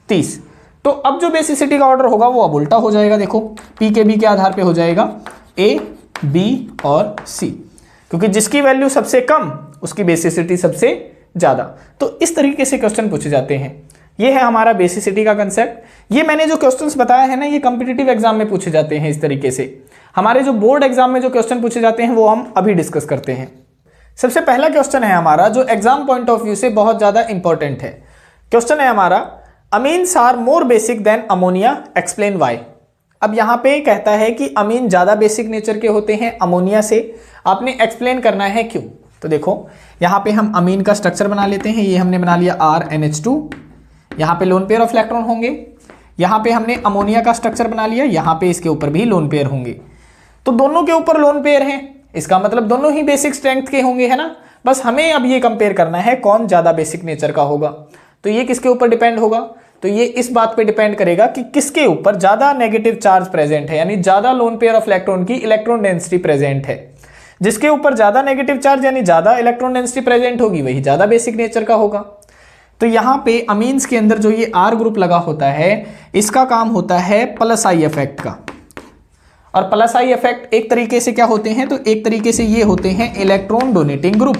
30, तो अब जो बेसिसिटी का ऑर्डर होगा वो अब उल्टा हो जाएगा। देखो pKb के आधार पे हो जाएगा A, B और C, क्योंकि जिसकी वैल्यू सबसे कम उसकी बेसिसिटी सबसे ज्यादा। तो इस तरीके से क्वेश्चन पूछे जाते हैं। ये है हमारा बेसिसिटी का कंसेप्ट। ये मैंने जो क्वेश्चंस बताया है ना, ये कॉम्पिटिटिव एग्जाम में पूछे जाते हैं इस तरीके से। हमारे जो बोर्ड एग्जाम में जो क्वेश्चन पूछे जाते हैं वो हम अभी डिस्कस करते हैं। सबसे पहला क्वेश्चन है हमारा, जो एग्जाम पॉइंट ऑफ व्यू से बहुत ज्यादा इंपॉर्टेंट है। क्वेश्चन है हमारा, amines are more basic than ammonia, explain why. अब यहाँ पे कहता है कि अमीन ज्यादा बेसिक नेचर के होते हैं अमोनिया से, आपने एक्सप्लेन करना है क्यों। तो देखो यहाँ पे हम अमीन का स्ट्रक्चर बना लेते हैं। ये हमने बना लिया RNH2, यहाँ पे लोन पेयर ऑफ इलेक्ट्रॉन होंगे। यहाँ पे हमने अमोनिया का स्ट्रक्चर बना लिया, यहाँ पे इसके ऊपर भी लोन पेयर होंगे। तो दोनों के ऊपर लोन पेयर हैं, इसका मतलब दोनों ही बेसिक स्ट्रेंथ के होंगे, है ना। बस हमें अब ये कंपेयर करना है कौन ज्यादा बेसिक नेचर का होगा। तो ये किसके ऊपर डिपेंड होगा, तो ये इस बात पे डिपेंड करेगा कि किसके ऊपर ज्यादा नेगेटिव चार्ज प्रेजेंट है, यानी ज्यादा लोन पेयर ऑफ इलेक्ट्रॉन की इलेक्ट्रॉन डेंसिटी प्रेजेंट है। जिसके ऊपर ज्यादा नेगेटिव चार्ज यानी ज्यादा इलेक्ट्रॉन डेंसिटी प्रेजेंट होगी वही ज्यादा बेसिक नेचर का होगा। तो यहाँ पे अमीन्स के अंदर जो ये R ग्रुप लगा होता है, इसका काम होता है प्लस आई इफेक्ट का। और प्लस आई इफेक्ट एक तरीके से क्या होते हैं, तो एक तरीके से ये होते हैं इलेक्ट्रॉन डोनेटिंग ग्रुप।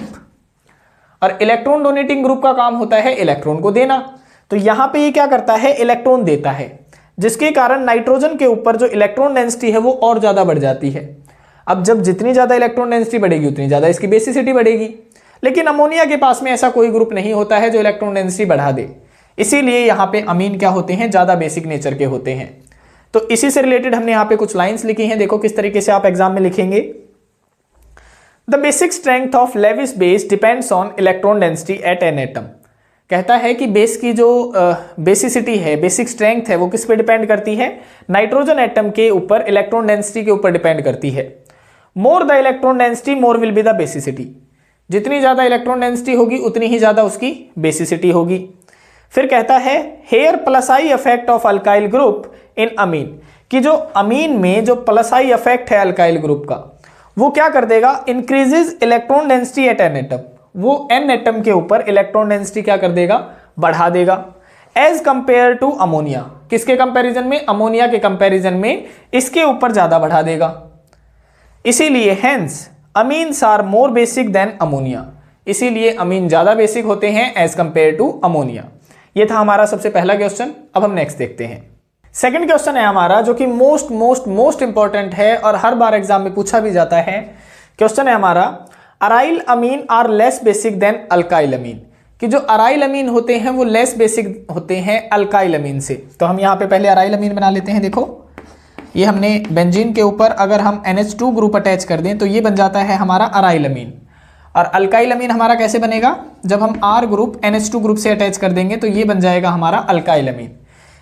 और इलेक्ट्रॉन डोनेटिंग ग्रुप का काम होता है इलेक्ट्रॉन को देना। तो यहां पे ये क्या करता है, इलेक्ट्रॉन देता है, जिसके कारण नाइट्रोजन के ऊपर जो इलेक्ट्रॉन डेंसिटी है वो और ज्यादा बढ़ जाती है। अब जब जितनी ज्यादा इलेक्ट्रॉन डेंसिटी बढ़ेगी उतनी ज्यादा इसकी बेसिसिटी बढ़ेगी। लेकिन अमोनिया के पास में ऐसा कोई ग्रुप नहीं होता है जो इलेक्ट्रॉन डेंसिटी बढ़ा दे, इसीलिए यहाँ पे अमीन क्या होते हैं, ज्यादा बेसिक नेचर के होते हैं। तो इसी से रिलेटेड हमने यहाँ पे कुछ लाइंस लिखी हैं, देखो किस तरीके से आप एग्जाम में लिखेंगे। The basic strength of Lewis base depends on electron density at N atom. कहता है कि बेस की जो बेसिसिटी है, बेसिक स्ट्रेंथ है, वो किस पे डिपेंड करती है, नाइट्रोजन एटम के ऊपर इलेक्ट्रॉन डेंसिटी के ऊपर डिपेंड करती है। More the electron density more will be the basicity. जितनी ज्यादा इलेक्ट्रॉन डेंसिटी होगी उतनी ही ज्यादा उसकी बेसिसिटी होगी। फिर कहता है here plus I effect of alkyl group in amine, कि जो अमीन में जो प्लस आई इफेक्ट है अल्काइल ग्रुप का, वो क्या कर देगा, increases electron density at N atom. वो एन एटम के ऊपर इलेक्ट्रॉन डेंसिटी क्या कर देगा, बढ़ा देगा, एज कंपेयर टू अमोनिया। किसके कंपैरिजन में, अमोनिया के कंपैरिजन में इसके ऊपर ज्यादा बढ़ा देगा। इसीलिए hence amines are more basic than ammonia, इसीलिए अमीन ज्यादा बेसिक होते हैं एज कंपेयर टू अमोनिया। ये था हमारा सबसे पहला क्वेश्चन। अब हम नेक्स्ट देखते हैं। सेकंड क्वेश्चन है हमारा जो कि मोस्ट इंपॉर्टेंट है और हर बार एग्जाम में पूछा भी जाता है। क्वेश्चन है हमारा aryl amine are less basic than alkyl amine, कि जो अराइल अमीन होते हैं वो लेस बेसिक होते हैं अल्काइल अमीन से। तो हम यहाँ पे पहले अराइल अमीन बना लेते हैं। देखो ये हमने बेंजीन के ऊपर अगर हम NH2 ग्रुप अटैच कर दें तो ये बन जाता है हमारा अराइल अमीन। और अल्काइल अमीन हमारा कैसे बनेगा, जब हम R ग्रुप NH2 ग्रुप से अटैच कर देंगे तो ये बन जाएगा हमारा अल्काइल अमीन।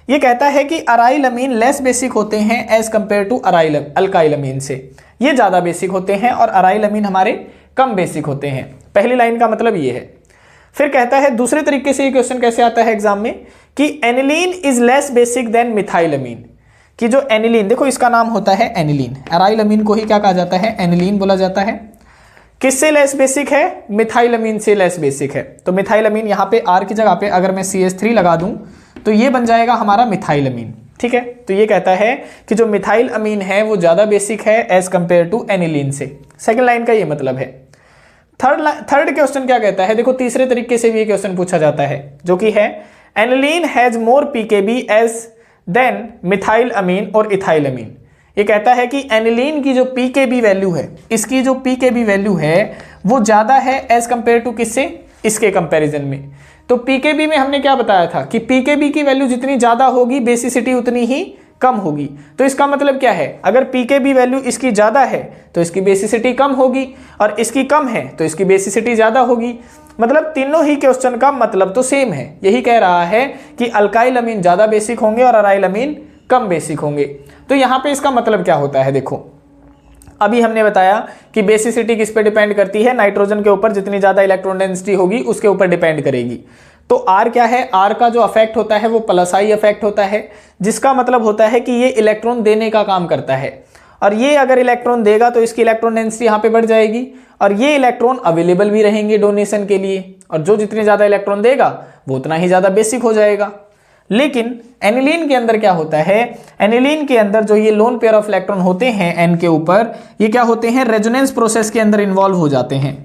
ये कहता है कि अराइल अमीन लेस बेसिक होते हैं एज कंपेयर टू अल्काइल अमीन से, ये ज्यादा बेसिक होते हैं और अराइल अमीन हमारे कम बेसिक होते हैं। पहली लाइन का मतलब ये है। फिर कहता है दूसरे तरीके से ये क्वेश्चन कैसे आता है एग्जाम में कि aniline is less basic than methyl amine, कि जो एनिलीन, देखो इसका नाम होता है एनिलीन, अराइल अमीन को ही क्या कहा जाता है, एनिलीन बोला जाता है। किससे लेस बेसिक है, मिथाइल अमीन से लेस बेसिक है। तो मिथाइल अमीन यहाँ पे R की जगह पे अगर मैं CH3 लगा दूं तो ये बन जाएगा हमारा मिथाइल अमीन। ठीक है, तो ये कहता है कि जो मिथाइल अमीन है वो ज्यादा बेसिक है एज कंपेयर टू एनिलीन से। सेकेंड लाइन का ये मतलब है। थर्ड क्वेश्चन क्या कहता है, देखो तीसरे तरीके से भी ये क्वेश्चन पूछा जाता है जो कि है aniline has more pKb as than methyl amine और इथाइल अमीन। ये कहता है कि एनिलीन की जो पीकेबी वैल्यू है, इसकी जो पीकेबी वैल्यू है वो ज्यादा है एज कंपेयर टू किससे, इसके कंपैरिजन में। तो पीकेबी में हमने क्या बताया था कि पीकेबी की वैल्यू जितनी ज्यादा होगी बेसिसिटी उतनी ही कम होगी। तो इसका मतलब क्या है, अगर पीकेबी वैल्यू इसकी ज्यादा है तो इसकी बेसिसिटी कम होगी और इसकी कम है तो इसकी बेसिसिटी ज्यादा होगी। मतलब तीनों ही क्वेश्चन का मतलब तो सेम है, यही कह रहा है कि अल्काइल अमीन ज्यादा बेसिक होंगे और अराइल अमीन कम बेसिक होंगे। तो यहाँ पे इसका मतलब क्या होता है, देखो अभी हमने बताया कि बेसिसिटी किस पे डिपेंड करती है, नाइट्रोजन के ऊपर जितनी ज्यादा इलेक्ट्रॉन डेंसिटी होगी उसके ऊपर डिपेंड करेगी। तो R क्या है, R का जो अफेक्ट होता है वो प्लस आई अफेक्ट होता है, जिसका मतलब होता है कि ये इलेक्ट्रॉन देने का काम करता है और ये अगर इलेक्ट्रॉन देगा तो इसकी इलेक्ट्रॉन डेंसिटी यहाँ पे बढ़ जाएगी और ये इलेक्ट्रॉन अवेलेबल भी रहेंगे डोनेशन के लिए, और जो जितने ज्यादा इलेक्ट्रॉन देगा वो उतना ही ज्यादा बेसिक हो जाएगा। लेकिन एनिलीन के अंदर क्या होता है, एनिलीन के अंदर जो ये लोन पेयर ऑफ इलेक्ट्रॉन होते हैं N के ऊपर, ये क्या होते हैं, रेजोनेंस प्रोसेस के अंदर इन्वॉल्व हो जाते हैं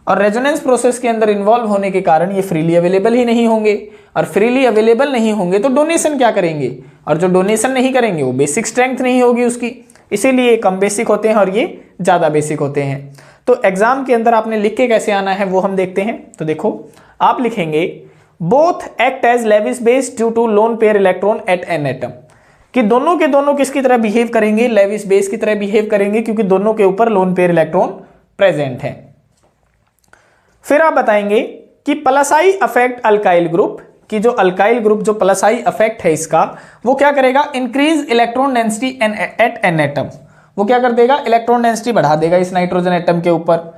और रेजोनेंस प्रोसेस के अंदर इन्वॉल्व होने के कारण ये फ्रीली अवेलेबल ही नहीं होंगे और फ्रीली अवेलेबल नहीं होंगे तो डोनेशन क्या करेंगे, और जो डोनेशन नहीं करेंगे वो बेसिक स्ट्रेंथ नहीं होगी उसकी, इसीलिए कम बेसिक होते हैं और ये ज्यादा बेसिक होते हैं। तो एग्जाम के अंदर आपने लिख के कैसे आना है वो हम देखते हैं। तो देखो आप लिखेंगे both act as Lewis base due to lone pair electron at N atom, कि दोनों के दोनों किसकी तरह बिहेव करेंगे, लेविस बेस की तरह बिहेव करेंगे, क्योंकि दोनों के ऊपर लोन पेयर इलेक्ट्रॉन प्रेजेंट है। फिर आप बताएंगे कि प्लस आई अफेक्ट अल्काइल ग्रुप, कि जो अल्काइल ग्रुप जो प्लस आई अफेक्ट है इसका वो क्या करेगा, increase electron density at N atom, वो क्या कर देगा, इलेक्ट्रॉन डेंसिटी बढ़ा देगा इस नाइट्रोजन एटम के ऊपर।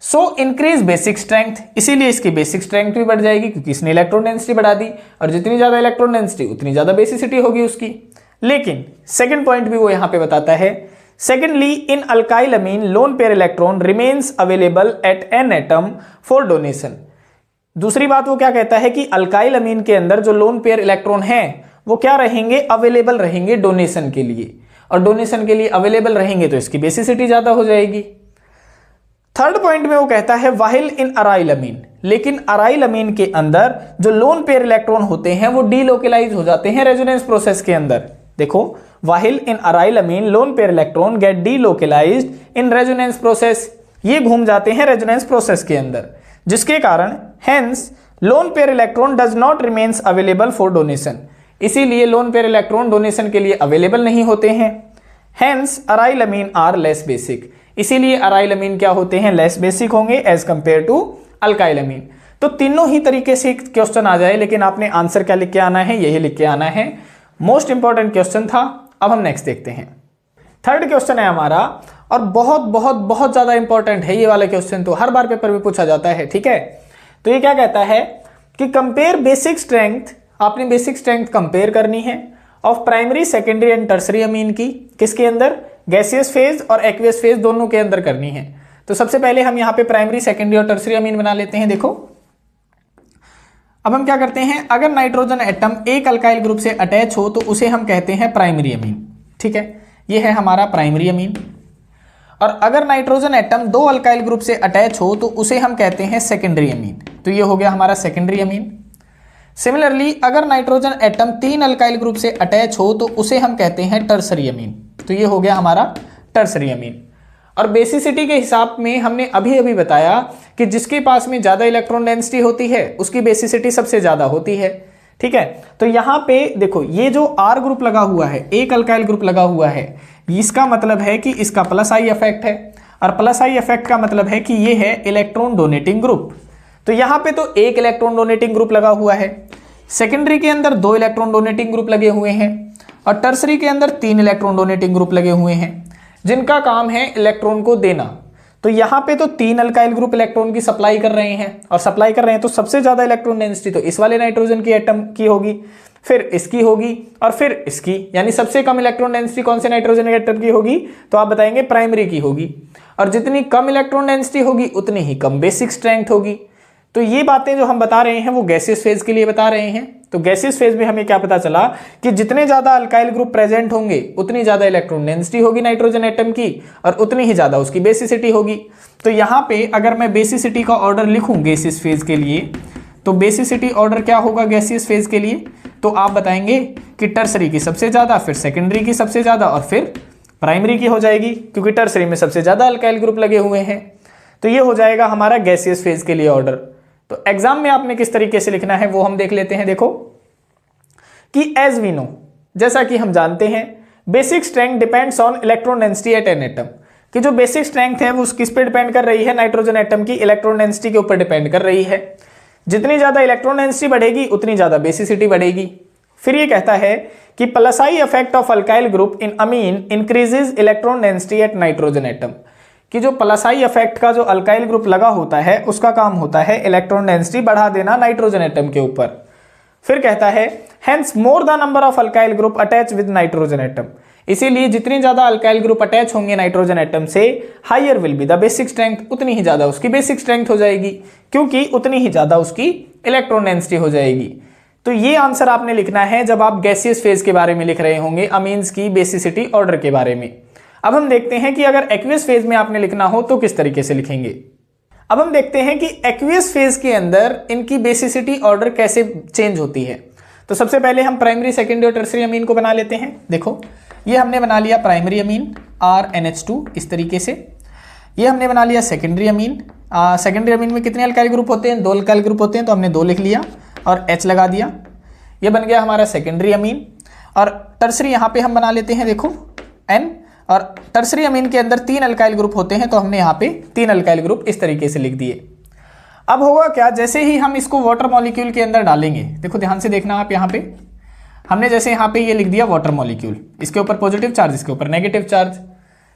सो इंक्रीज बेसिक स्ट्रेंथ, इसीलिए इसकी बेसिक स्ट्रेंथ भी बढ़ जाएगी क्योंकि इसने इलेक्ट्रॉन डेंसिटी बढ़ा दी और जितनी ज्यादा इलेक्ट्रॉन डेंसिटी उतनी ज्यादा बेसिसिटी होगी उसकी। लेकिन सेकंड पॉइंट भी वो यहां पे बताता है, secondly in alkyl amine lone pair electron remains available at N atom for donation. दूसरी बात वो क्या कहता है कि अल्काइल अमीन के अंदर जो लोन पेयर इलेक्ट्रॉन है वो क्या रहेंगे, अवेलेबल रहेंगे डोनेशन के लिए, और डोनेशन के लिए अवेलेबल रहेंगे तो इसकी बेसिसिटी ज्यादा हो जाएगी। थर्ड पॉइंट में वो कहता है वाहिल इन अराइल अमीन, लेकिन अराइल अमीन के अंदर जो लोन पेयर इलेक्ट्रॉन होते हैं वो डीलोकेलाइज हो जाते हैं रेजोनेंस प्रोसेस के अंदर। देखो while in aryl amine lone pair electron get delocalized in resonance process, ये घूम जाते हैं रेजोनेंस प्रोसेस के अंदर, जिसके कारण hence lone pair electron does not remains available for donation, इसीलिए लोन पेयर इलेक्ट्रॉन डोनेशन के लिए अवेलेबल नहीं होते हैं। Hence aryl amine are less basic, इसीलिए अराइल अमीन क्या होते हैं, लेस बेसिक होंगे as compare to alkyl amine. तो तीनों ही तरीके से क्वेश्चन आ जाए, लेकिन आपने आंसर क्या लिख के आना है, यही लिख के आना है। मोस्ट इंपॉर्टेंट क्वेश्चन था। अब हम नेक्स्ट देखते हैं। थर्ड क्वेश्चन है हमारा, और बहुत बहुत बहुत ज्यादा इंपॉर्टेंट है ये वाला क्वेश्चन, तो हर बार पेपर में पूछा जाता है, ठीक है। तो ये क्या कहता है कि कंपेयर बेसिक स्ट्रेंथ, आपने बेसिक स्ट्रेंथ कंपेयर करनी है of primary, secondary and tertiary amine की, किसके अंदर, गैसियस फेज और एक्वियस फेज दोनों के अंदर करनी है। तो सबसे पहले हम यहाँ पे प्राइमरी, सेकेंडरी और टर्सरी अमीन बना लेते हैं। देखो अब हम क्या करते हैं, अगर नाइट्रोजन एटम एक अल्काइल ग्रुप से अटैच हो तो उसे हम कहते हैं प्राइमरी अमीन, ठीक है, ये है हमारा प्राइमरी अमीन। और अगर नाइट्रोजन एटम दो अल्काइल ग्रुप से अटैच हो तो उसे हम कहते हैं सेकेंडरी अमीन, तो ये हो गया हमारा सेकेंडरी अमीन। सिमिलरली अगर नाइट्रोजन एटम तीन अल्काइल ग्रुप से अटैच हो तो उसे हम कहते हैं टर्सरी अमीन, तो ये हो गया हमारा टर्सरी अमीन। और बेसिसिटी के हिसाब में हमने अभी अभी बताया कि जिसके पास में ज्यादा इलेक्ट्रॉन डेंसिटी होती है उसकी बेसिसिटी सबसे ज्यादा होती है, ठीक है। तो यहाँ पे देखो ये जो आर ग्रुप लगा हुआ है, एक अल्काइल ग्रुप लगा हुआ है, इसका मतलब है कि इसका प्लस आई इफेक्ट है, और प्लस आई इफेक्ट का मतलब है कि ये है इलेक्ट्रॉन डोनेटिंग ग्रुप। तो यहाँ पे तो एक इलेक्ट्रॉन डोनेटिंग ग्रुप लगा हुआ है, सेकेंडरी के अंदर दो इलेक्ट्रॉन डोनेटिंग ग्रुप लगे हुए हैं, और टर्सरी के अंदर तीन इलेक्ट्रॉन डोनेटिंग ग्रुप लगे हुए हैं जिनका काम है इलेक्ट्रॉन को देना। तो यहाँ पे तो तीन अल्काइल ग्रुप इलेक्ट्रॉन की सप्लाई कर रहे हैं, और सप्लाई कर रहे हैं तो सबसे ज्यादा इलेक्ट्रॉन डेंसिटी तो इस वाले नाइट्रोजन की एटम की होगी, फिर इसकी होगी, और फिर इसकी, यानी सबसे कम इलेक्ट्रॉन डेंसिटी कौन से नाइट्रोजन एटम की होगी, तो आप बताएंगे प्राइमरी की होगी। और जितनी कम इलेक्ट्रॉन डेंसिटी होगी उतनी ही कम बेसिक स्ट्रेंथ होगी। तो ये बातें जो हम बता रहे हैं वो गैसियस फेज के लिए बता रहे हैं। तो गैसियस फेज में हमें क्या पता चला कि जितने ज्यादा अल्काइल ग्रुप प्रेजेंट होंगे उतनी ज्यादा इलेक्ट्रॉन डेंसिटी होगी नाइट्रोजन एटम की, और उतनी ही ज्यादा उसकी बेसिसिटी होगी। तो यहाँ पे अगर मैं बेसिसिटी का ऑर्डर लिखूं गैसियस फेज के लिए, तो बेसिसिटी ऑर्डर क्या होगा गैसियस फेज के लिए, तो आप बताएंगे कि टर्सरी की सबसे ज्यादा, फिर सेकेंडरी की सबसे ज्यादा, और फिर प्राइमरी की हो जाएगी, क्योंकि टर्सरी में सबसे ज्यादा अल्काइल ग्रुप लगे हुए हैं। तो ये हो जाएगा हमारा गैसियस फेज के लिए ऑर्डर। तो एग्जाम में आपने किस तरीके से लिखना है वो हम देख लेते हैं। देखो कि एज वी नो, जैसा कि हम जानते हैं, basic strength depends on electron density at N atom, कि जो बेसिक स्ट्रेंथ है वो किस पे डिपेंड कर रही है, नाइट्रोजन एटम की इलेक्ट्रॉन डेंसिटी के ऊपर डिपेंड कर रही है। जितनी ज्यादा इलेक्ट्रॉन डेंसिटी बढ़ेगी उतनी ज्यादा बेसिसिटी बढ़ेगी। फिर ये कहता है कि plus I effect of alkyl group in amine increases electron density at nitrogen atom, कि जो प्लस आई इफेक्ट का जो अल्काइल ग्रुप लगा होता है उसका काम होता है इलेक्ट्रॉन डेंसिटी बढ़ा देना नाइट्रोजन एटम के ऊपर। फिर कहता है hence more the number of alkyl group attach with nitrogen atom, इसीलिए जितनी ज्यादा अल्काइल ग्रुप अटैच होंगे नाइट्रोजन एटम से, higher will be the basic strength, उतनी ही ज्यादा उसकी बेसिक स्ट्रेंथ हो जाएगी, क्योंकि उतनी ही ज्यादा उसकी इलेक्ट्रॉन डेंसिटी हो जाएगी। तो ये आंसर आपने लिखना है जब आप गैसियस फेज के बारे में लिख रहे होंगे, अमीन्स की बेसिसिटी ऑर्डर के बारे में। अब हम देखते हैं कि अगर एक्वियस फेज में आपने लिखना हो तो किस तरीके से लिखेंगे। अब हम देखते हैं कि एक्वियस फेज के अंदर इनकी बेसिसिटी ऑर्डर कैसे चेंज होती है। तो सबसे पहले हम प्राइमरी, सेकेंडरी और टर्सरी अमीन को बना लेते हैं। देखो ये हमने बना लिया प्राइमरी अमीन RNH2 इस तरीके से। ये हमने बना लिया सेकेंडरी अमीन। सेकेंडरी अमीन में कितने अल्काइल ग्रुप होते हैं, दो अल्काइल ग्रुप होते हैं, तो हमने दो लिख लिया और H लगा दिया। ये बन गया हमारा सेकेंडरी अमीन। और टर्सरी यहाँ पे हम बना लेते हैं, देखो N, और टर्सरी अमीन के अंदर तीन अल्काइल ग्रुप होते हैं, तो हमने यहाँ पे तीन अल्काइल ग्रुप इस तरीके से लिख दिए। अब होगा क्या, जैसे ही हम इसको वाटर मॉलिक्यूल के अंदर डालेंगे, देखो ध्यान से देखना आप, यहाँ पे हमने जैसे यहाँ पे ये लिख दिया वाटर मॉलिक्यूल, इसके ऊपर पॉजिटिव चार्ज, इसके ऊपर नेगेटिव चार्ज।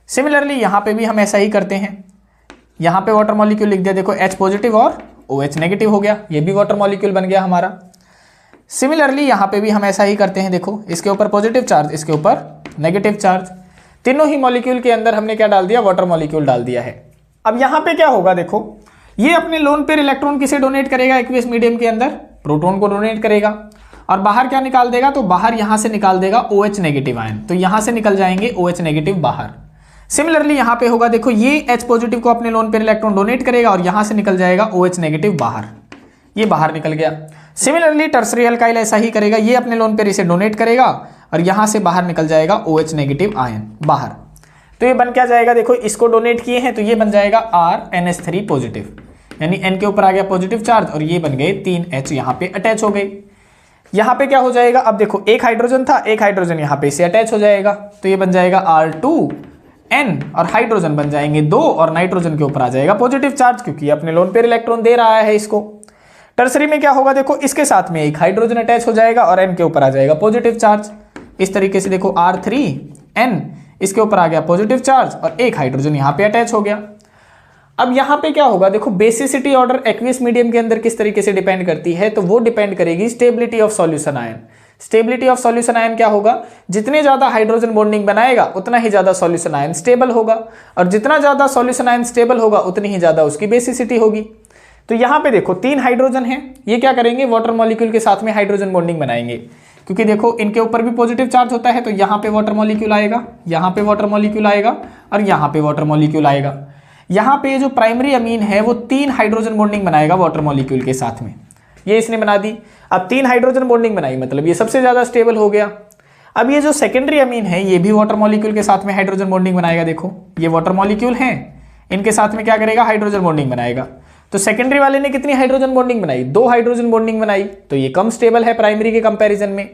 सिमिलरली यहाँ पे भी हम ऐसा ही करते हैं, यहाँ पे वाटर मॉलिक्यूल लिख दिया, देखो H पॉजिटिव और OH नेगेटिव हो गया, ये भी वाटर मॉलिक्यूल बन गया हमारा। सिमिलरली यहाँ पे भी हम ऐसा ही करते हैं, देखो इसके ऊपर पॉजिटिव चार्ज, इसके ऊपर नेगेटिव चार्ज, तीनों ही मॉलिक्यूल के अंदर हमने क्या डाल दिया, वाटर मॉलिक्यूल डाल दिया है। अब यहाँ पे क्या होगा, देखो ये अपने लोन पेयर इलेक्ट्रॉन किसे डोनेट करेगा, एक्वियस मीडियम के अंदर प्रोटॉन को डोनेट करेगा, और बाहर क्या निकाल देगा, तो बाहर यहां से निकाल देगा OH नेगेटिव आयन, तो यहां से निकल जाएंगे OH नेगेटिव बाहर। सिमिलरली यहां पे होगा, देखो ये H पॉजिटिव को अपने लोन पेयर इलेक्ट्रॉन डोनेट करेगा और यहां से निकल जाएगा OH नेगेटिव बाहर, ये बाहर निकल गया। सिमिलरली टर्सरी अल्काइल ऐसा ही करेगा, ये अपने लोन पेयर इसे डोनेट करेगा और यहां से बाहर निकल जाएगा OH नेगेटिव आयन बाहर। तो ये बन क्या जाएगा, देखो इसको डोनेट किए हैं तो ये बन जाएगा RNH3 पॉजिटिव, यानी N के ऊपर आ गया पॉजिटिव चार्ज और ये बन गए 3H यहाँ पे अटैच हो गए। यहाँ पे क्या हो जाएगा, अब देखो एक हाइड्रोजन था, एक हाइड्रोजन यहाँ पे इसे अटैच हो जाएगा, तो ये बन जाएगा R2N और हाइड्रोजन बन जाएंगे 2 और नाइट्रोजन के ऊपर आ जाएगा पॉजिटिव चार्ज क्योंकि अपने लोन पेयर इलेक्ट्रॉन दे रहा है इसको। टर्सरी में क्या होगा, देखो इसके साथ में एक हाइड्रोजन अटैच हो जाएगा और N के ऊपर आ जाएगा पॉजिटिव चार्ज। इस तरीके से देखो R3N इसके ऊपर आ गया पॉजिटिव चार्ज और एक हाइड्रोजन यहाँ पे अटैच हो गया। अब यहाँ पे क्या होगा, देखो बेसिसिटी ऑर्डर एक्वियस मीडियम के अंदर किस तरीके से डिपेंड करती है, तो वो डिपेंड करेगी stability of solution ion. Stability of solution ion क्या होगा, जितने ज्यादा हाइड्रोजन बॉन्डिंग बनाएगा उतना ही ज्यादा सॉल्यूशन आयन स्टेबल होगा और जितना ज्यादा सॉल्यूशन आयन स्टेबल होगा उतनी ही ज्यादा उसकी बेसिसिटी होगी। तो यहाँ पे देखो 3 हाइड्रोजन है, ये क्या करेंगे, वाटर मॉलिक्यूल के साथ में हाइड्रोजन बॉन्डिंग बनाएंगे क्योंकि देखो इनके ऊपर भी पॉजिटिव चार्ज होता है, तो यहाँ पे वाटर मॉलिक्यूल आएगा, यहाँ पे वाटर मॉलिक्यूल आएगा और यहाँ पे वाटर मॉलिक्यूल आएगा। यहाँ पे जो प्राइमरी अमीन है वो 3 हाइड्रोजन बॉन्डिंग बनाएगा वाटर मॉलिक्यूल के साथ में, ये इसने बना दी। अब 3 हाइड्रोजन बॉन्डिंग बनाई मतलब ये सबसे ज्यादा स्टेबल हो गया। अब ये जो सेकेंडरी अमीन है ये भी वाटर मॉलिक्यूल के साथ में हाइड्रोजन बॉन्डिंग बनाएगा, देखो ये वाटर मॉलिक्यूल है, इनके साथ में क्या करेगा, हाइड्रोजन बॉन्डिंग बनाएगा। तो सेकेंडरी वाले ने कितनी हाइड्रोजन बॉन्डिंग बनाई, 2 हाइड्रोजन बॉन्डिंग बनाई, तो ये कम स्टेबल है प्राइमरी के कंपैरिजन में।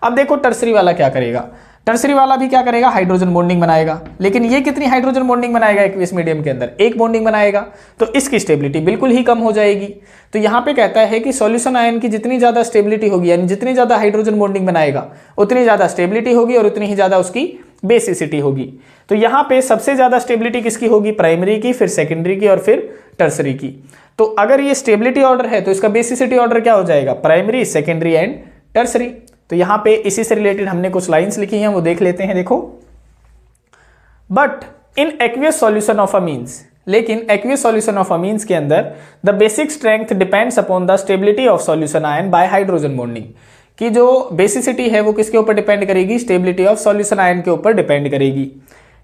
अब देखो टर्सरी वाला क्या करेगा, टर्सरी वाला भी क्या करेगा, हाइड्रोजन बॉन्डिंग बनाएगा, लेकिन ये कितनी हाइड्रोजन बॉन्डिंग बनाएगा एक्वियस मीडियम के अंदर, 1 बॉन्डिंग बनाएगा, तो इसकी स्टेबिलिटी बिल्कुल ही कम हो जाएगी। तो यहाँ पे कहता है कि सॉल्यूशन आयन की जितनी ज्यादा स्टेबिलिटी होगी, यानी जितनी ज्यादा हाइड्रोजन बॉन्डिंग बनाएगा उतनी ज्यादा स्टेबिलिटी होगी और उतनी ही ज्यादा उसकी बेसिसिटी होगी। तो यहाँ पे सबसे ज्यादा स्टेबिलिटी किसकी होगी, प्राइमरी की, फिर सेकेंडरी की और फिर टर्सरी की। तो अगर ये स्टेबिलिटी ऑर्डर है तो इसका बेसिसिटी ऑर्डर क्या हो जाएगा, प्राइमरी, सेकेंडरी एंड टर्सरी। तो यहां पे इसी से रिलेटेड हमने कुछ लाइंस लिखी हैं, वो देख लेते हैं। देखो, but in aqueous solution of amines, लेकिन एक्वियस सॉल्यूशन ऑफ अमीन्स के अंदर the basic strength depends upon the stability of solution ion bye hydrogen bonding, कि जो बेसिसिटी है वो किसके ऊपर डिपेंड करेगी, स्टेबिलिटी ऑफ सॉल्यूशन आयन के ऊपर डिपेंड करेगी।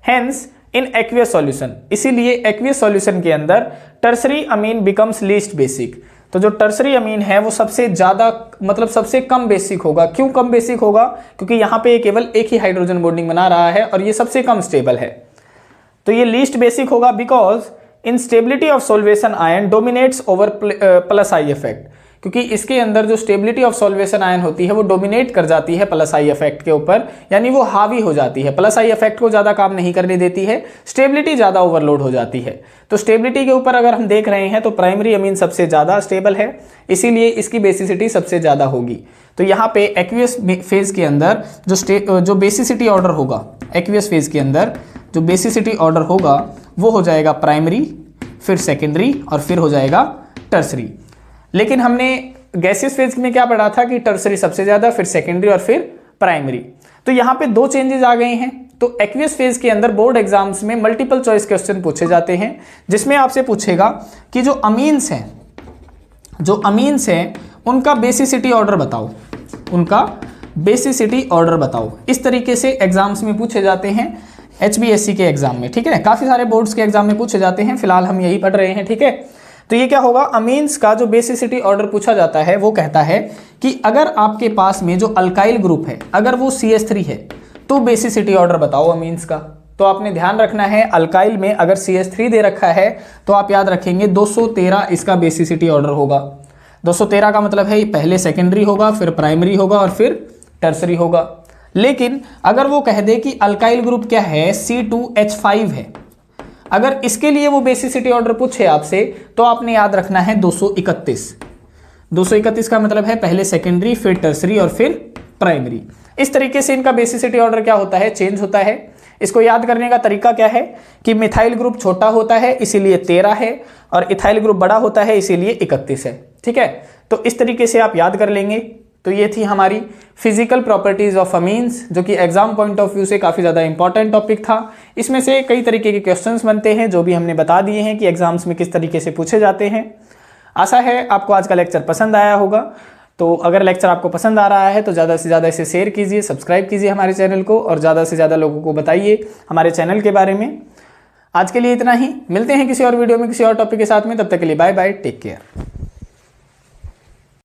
हेंस इन एक्वियस सॉल्यूशन, इसीलिए एक्वियस सॉल्यूशन के अंदर टर्सरी अमीन बिकम्स लीस्ट बेसिक। तो जो टर्सरी अमीन है वो सबसे ज्यादा मतलब सबसे कम बेसिक होगा। क्यों कम बेसिक होगा, क्योंकि यहाँ पे केवल एक ही हाइड्रोजन बॉन्डिंग बना रहा है और ये सबसे कम स्टेबल है, तो ये लीस्ट बेसिक होगा। Because in stability of solvation ion dominates over plus I effect, क्योंकि इसके अंदर जो स्टेबिलिटी ऑफ सॉल्वेशन आयन होती है वो डोमिनेट कर जाती है प्लस आई इफेक्ट के ऊपर, यानी वो हावी हो जाती है, प्लस आई इफेक्ट को ज्यादा काम नहीं करने देती है, स्टेबिलिटी ज्यादा ओवरलोड हो जाती है। तो स्टेबिलिटी के ऊपर अगर हम देख रहे हैं तो प्राइमरी अमीन सबसे ज्यादा स्टेबल है, इसीलिए इसकी बेसिसिटी सबसे ज्यादा होगी। तो यहाँ पे एक्वियस फेज के अंदर जो बेसिसिटी ऑर्डर होगा, एक्वियस फेज के अंदर जो बेसिसिटी ऑर्डर होगा वो हो जाएगा प्राइमरी, फिर सेकेंडरी और फिर हो जाएगा टर्सरी। लेकिन हमने गैसियस फेज में क्या पढ़ा था कि टर्सरी सबसे ज्यादा, फिर सेकेंडरी और फिर प्राइमरी। तो यहाँ पे 2 चेंजेस आ गए हैं। तो एक्वियस फेज के अंदर बोर्ड एग्जाम्स में मल्टीपल चॉइस क्वेश्चन पूछे जाते हैं, जिसमें आपसे पूछेगा कि जो अमीन्स हैं उनका बेसिसिटी ऑर्डर बताओ, उनका बेसिसिटी ऑर्डर बताओ। इस तरीके से एग्जाम्स में पूछे जाते हैं HBSC के एग्जाम में, ठीक है। काफी सारे बोर्ड्स के एग्जाम में पूछे जाते हैं, फिलहाल हम यही पढ़ रहे हैं, ठीक है। तो ये क्या होगा, अमीन्स का जो बेसिसिटी ऑर्डर पूछा जाता है वो कहता है कि अगर आपके पास में जो अल्काइल ग्रुप है अगर वो CH3 है तो बेसिसिटी ऑर्डर बताओ अमीन्स का। तो आपने ध्यान रखना है, अल्काइल में अगर CH3 दे रखा है तो आप याद रखेंगे 213 इसका बेसिसिटी ऑर्डर होगा। 213 का मतलब है पहले सेकेंडरी होगा, फिर प्राइमरी होगा और फिर टर्सरी होगा। लेकिन अगर वो कह दे कि अल्काइल ग्रुप क्या है, C2H5 है, अगर इसके लिए वो बेसिसिटी ऑर्डर पूछे आपसे तो आपने याद रखना है 231। 231 का मतलब है पहले सेकेंडरी, फिर टर्सरी और फिर प्राइमरी। इस तरीके से इनका बेसिसिटी ऑर्डर क्या होता है, चेंज होता है। इसको याद करने का तरीका क्या है कि मिथाइल ग्रुप छोटा होता है इसीलिए 13 है और इथाइल ग्रुप बड़ा होता है इसीलिए 31 है, ठीक है। तो इस तरीके से आप याद कर लेंगे। तो ये थी हमारी फिजिकल प्रॉपर्टीज ऑफ अमीन्स, जो कि एग्जाम पॉइंट ऑफ व्यू से काफ़ी ज़्यादा इंपॉर्टेंट टॉपिक था। इसमें से कई तरीके के क्वेश्चंस बनते हैं जो भी हमने बता दिए हैं कि एग्जाम्स में किस तरीके से पूछे जाते हैं। आशा है आपको आज का लेक्चर पसंद आया होगा। तो अगर लेक्चर आपको पसंद आ रहा है तो ज़्यादा से ज़्यादा इसे शेयर कीजिए, सब्सक्राइब कीजिए हमारे चैनल को और ज़्यादा से ज़्यादा लोगों को बताइए हमारे चैनल के बारे में। आज के लिए इतना ही, मिलते हैं किसी और वीडियो में किसी और टॉपिक के साथ में। तब तक के लिए बाय बाय, टेक केयर।